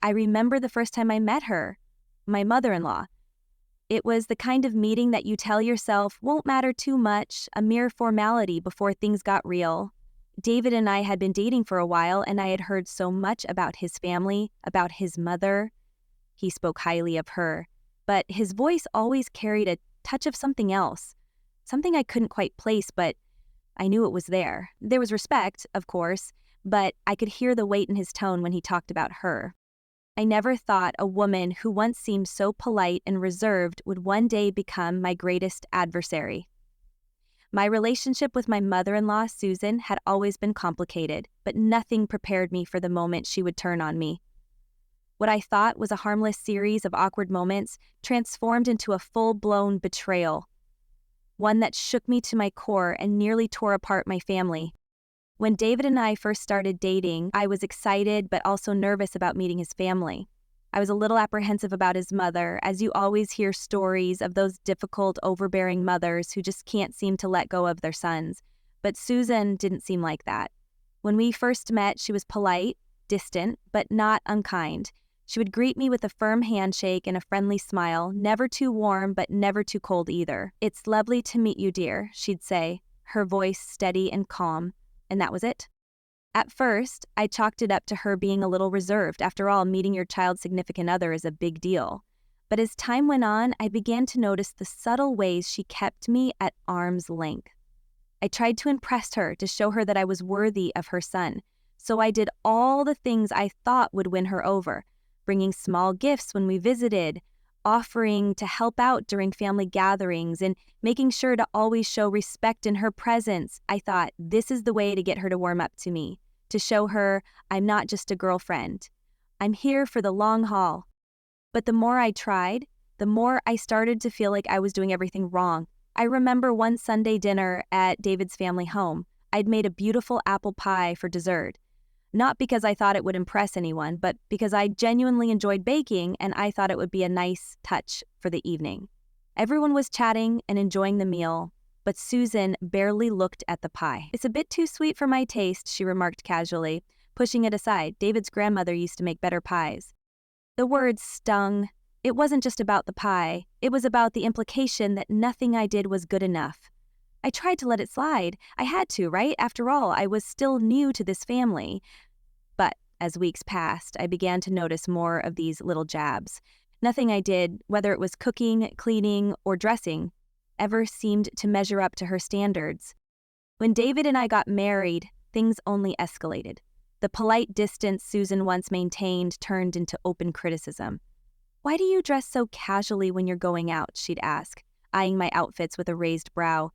I remember the first time I met her, my mother-in-law. It was the kind of meeting that you tell yourself won't matter too much, a mere formality before things got real. David and I had been dating for a while, and I had heard so much about his family, about his mother. He spoke highly of her, but his voice always carried a touch of something else, something I couldn't quite place, but I knew it was there. There was respect, of course, but I could hear the weight in his tone when he talked about her. I never thought a woman who once seemed so polite and reserved would one day become my greatest adversary. My relationship with my mother-in-law, Susan, had always been complicated, but nothing prepared me for the moment she would turn on me. What I thought was a harmless series of awkward moments transformed into a full-blown betrayal, one that shook me to my core and nearly tore apart my family. When David and I first started dating, I was excited but also nervous about meeting his family. I was a little apprehensive about his mother, as you always hear stories of those difficult, overbearing mothers who just can't seem to let go of their sons. But Susan didn't seem like that. When we first met, she was polite, distant, but not unkind. She would greet me with a firm handshake and a friendly smile, never too warm but never too cold either. "It's lovely to meet you, dear," she'd say, her voice steady and calm. And that was it. At first, I chalked it up to her being a little reserved. After all, meeting your child's significant other is a big deal. But as time went on, I began to notice the subtle ways she kept me at arm's length. I tried to impress her, to show her that I was worthy of her son. So I did all the things I thought would win her over, bringing small gifts when we visited, offering to help out during family gatherings, and making sure to always show respect in her presence. I thought, this is the way to get her to warm up to me, to show her I'm not just a girlfriend. I'm here for the long haul. But the more I tried, the more I started to feel like I was doing everything wrong. I remember one Sunday dinner at David's family home. I'd made a beautiful apple pie for dessert. Not because I thought it would impress anyone, but because I genuinely enjoyed baking and I thought it would be a nice touch for the evening. Everyone was chatting and enjoying the meal, but Susan barely looked at the pie. "It's a bit too sweet for my taste," she remarked casually, pushing it aside. David's grandmother used to make better pies. The words stung. It wasn't just about the pie. It was about the implication that nothing I did was good enough. I tried to let it slide. I had to, right? After all, I was still new to this family. But as weeks passed, I began to notice more of these little jabs. Nothing I did, whether it was cooking, cleaning, or dressing, ever seemed to measure up to her standards. When David and I got married, things only escalated. The polite distance Susan once maintained turned into open criticism. "Why do you dress so casually when you're going out?" she'd ask, eyeing my outfits with a raised brow.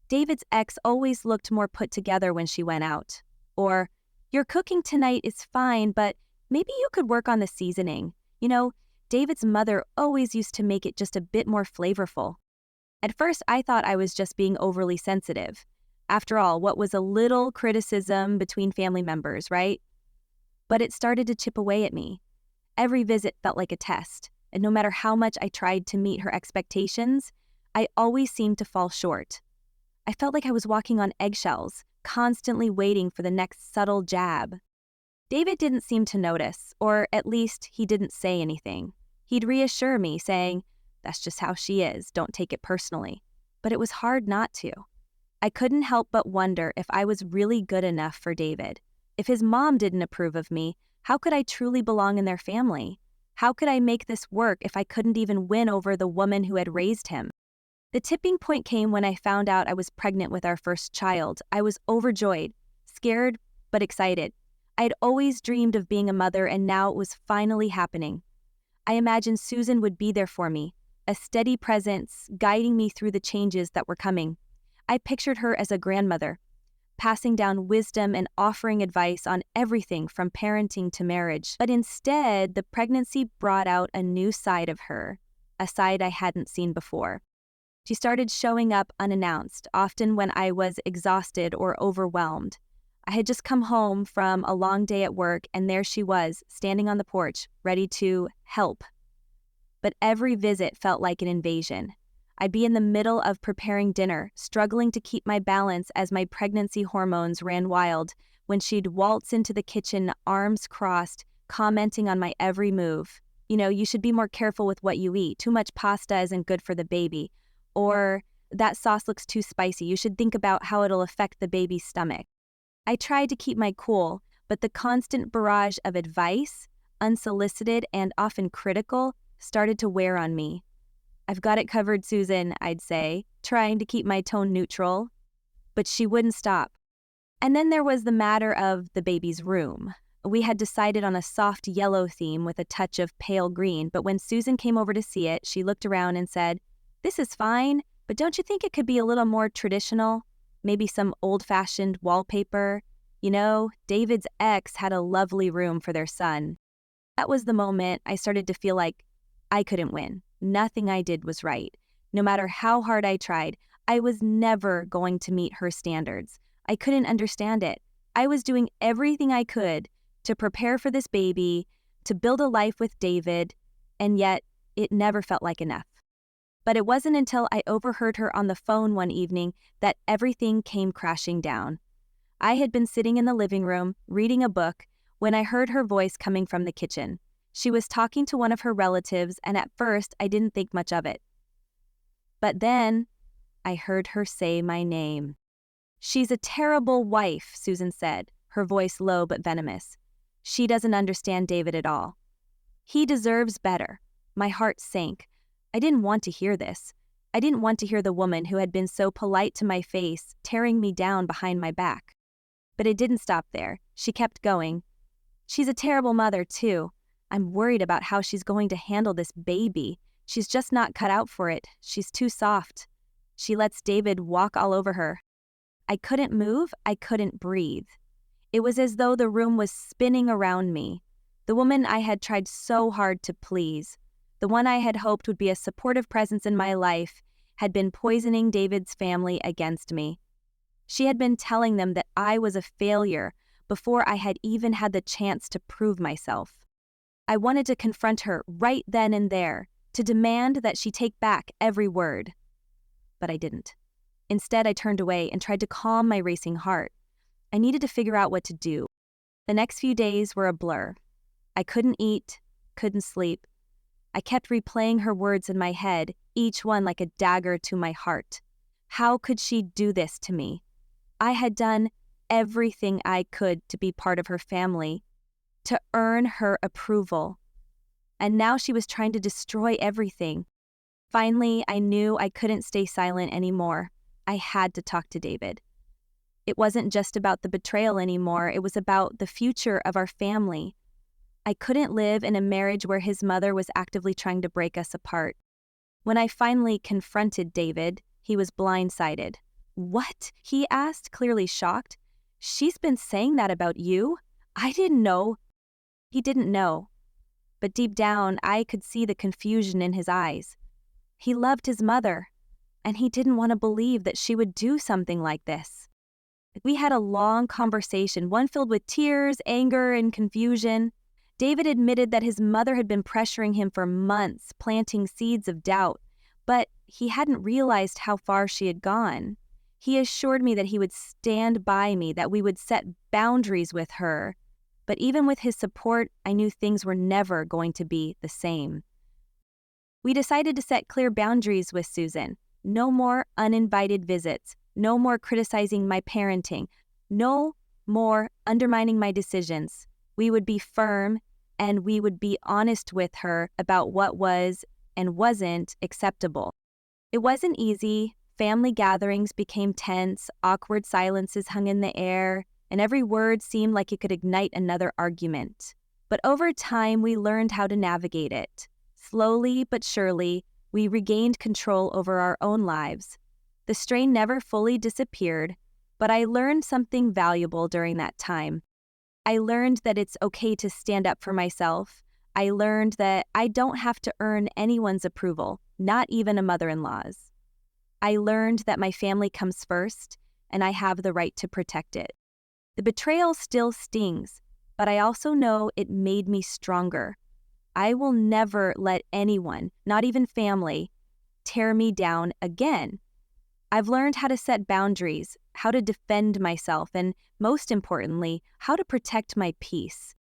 David's ex always looked more put together when she went out. Or, "Your cooking tonight is fine, but maybe you could work on the seasoning. You know, David's mother always used to make it just a bit more flavorful." At first, I thought I was just being overly sensitive. After all, what was a little criticism between family members, right? But it started to chip away at me. Every visit felt like a test, and no matter how much I tried to meet her expectations, I always seemed to fall short. I felt like I was walking on eggshells, constantly waiting for the next subtle jab. David didn't seem to notice, or at least he didn't say anything. He'd reassure me, saying, "That's just how she is, don't take it personally." But it was hard not to. I couldn't help but wonder if I was really good enough for David. If his mom didn't approve of me, how could I truly belong in their family? How could I make this work if I couldn't even win over the woman who had raised him? The tipping point came when I found out I was pregnant with our first child. I was overjoyed, scared, but excited. I had always dreamed of being a mother, and now it was finally happening. I imagined Susan would be there for me, a steady presence guiding me through the changes that were coming. I pictured her as a grandmother, passing down wisdom and offering advice on everything from parenting to marriage. But instead, the pregnancy brought out a new side of her, a side I hadn't seen before. She started showing up unannounced, often when I was exhausted or overwhelmed. I had just come home from a long day at work, and there she was, standing on the porch, ready to help. But every visit felt like an invasion. I'd be in the middle of preparing dinner, struggling to keep my balance as my pregnancy hormones ran wild, when she'd waltz into the kitchen, arms crossed, commenting on my every move. You should be more careful with what you eat. Too much pasta isn't good for the baby. Or, that sauce looks too spicy. You should think about how it'll affect the baby's stomach. I tried to keep my cool, but the constant barrage of advice, unsolicited and often critical, started to wear on me. "I've got it covered, Susan," I'd say, trying to keep my tone neutral. But she wouldn't stop. And then there was the matter of the baby's room. We had decided on a soft yellow theme with a touch of pale green, but when Susan came over to see it, she looked around and said, "This is fine, but don't you think it could be a little more traditional? Maybe some old-fashioned wallpaper? David's ex had a lovely room for their son." That was the moment I started to feel like I couldn't win. Nothing I did was right. No matter how hard I tried, I was never going to meet her standards. I couldn't understand it. I was doing everything I could to prepare for this baby, to build a life with David, and yet it never felt like enough. But it wasn't until I overheard her on the phone one evening that everything came crashing down. I had been sitting in the living room, reading a book, when I heard her voice coming from the kitchen. She was talking to one of her relatives, and at first I didn't think much of it. But then I heard her say my name. "She's a terrible wife," Susan said, her voice low but venomous. "She doesn't understand David at all. He deserves better." My heart sank. I didn't want to hear this. I didn't want to hear the woman who had been so polite to my face tearing me down behind my back. But it didn't stop there. She kept going. "She's a terrible mother, too. I'm worried about how she's going to handle this baby. She's just not cut out for it. She's too soft. She lets David walk all over her." I couldn't move. I couldn't breathe. It was as though the room was spinning around me. The woman I had tried so hard to please, the one I had hoped would be a supportive presence in my life, had been poisoning David's family against me. She had been telling them that I was a failure before I had even had the chance to prove myself. I wanted to confront her right then and there, to demand that she take back every word. But I didn't. Instead, I turned away and tried to calm my racing heart. I needed to figure out what to do. The next few days were a blur. I couldn't eat, couldn't sleep. I kept replaying her words in my head, each one like a dagger to my heart. How could she do this to me? I had done everything I could to be part of her family, to earn her approval. And now she was trying to destroy everything. Finally, I knew I couldn't stay silent anymore. I had to talk to David. It wasn't just about the betrayal anymore. It was about the future of our family. I couldn't live in a marriage where his mother was actively trying to break us apart. When I finally confronted David, he was blindsided. "What?" he asked, clearly shocked. "She's been saying that about you? I didn't know." He didn't know. But deep down, I could see the confusion in his eyes. He loved his mother, and he didn't want to believe that she would do something like this. We had a long conversation, one filled with tears, anger, and confusion. David admitted that his mother had been pressuring him for months, planting seeds of doubt, but he hadn't realized how far she had gone. He assured me that he would stand by me, that we would set boundaries with her. But even with his support, I knew things were never going to be the same. We decided to set clear boundaries with Susan. No more uninvited visits. No more criticizing my parenting. No more undermining my decisions. We would be firm, and we would be honest with her about what was and wasn't acceptable. It wasn't easy. Family gatherings became tense, awkward silences hung in the air, and every word seemed like it could ignite another argument. But over time, we learned how to navigate it. Slowly but surely, we regained control over our own lives. The strain never fully disappeared, but I learned something valuable during that time. I learned that it's okay to stand up for myself. I learned that I don't have to earn anyone's approval, not even a mother-in-law's. I learned that my family comes first, and I have the right to protect it. The betrayal still stings, but I also know it made me stronger. I will never let anyone, not even family, tear me down again. I've learned how to set boundaries, how to defend myself, and most importantly, how to protect my peace.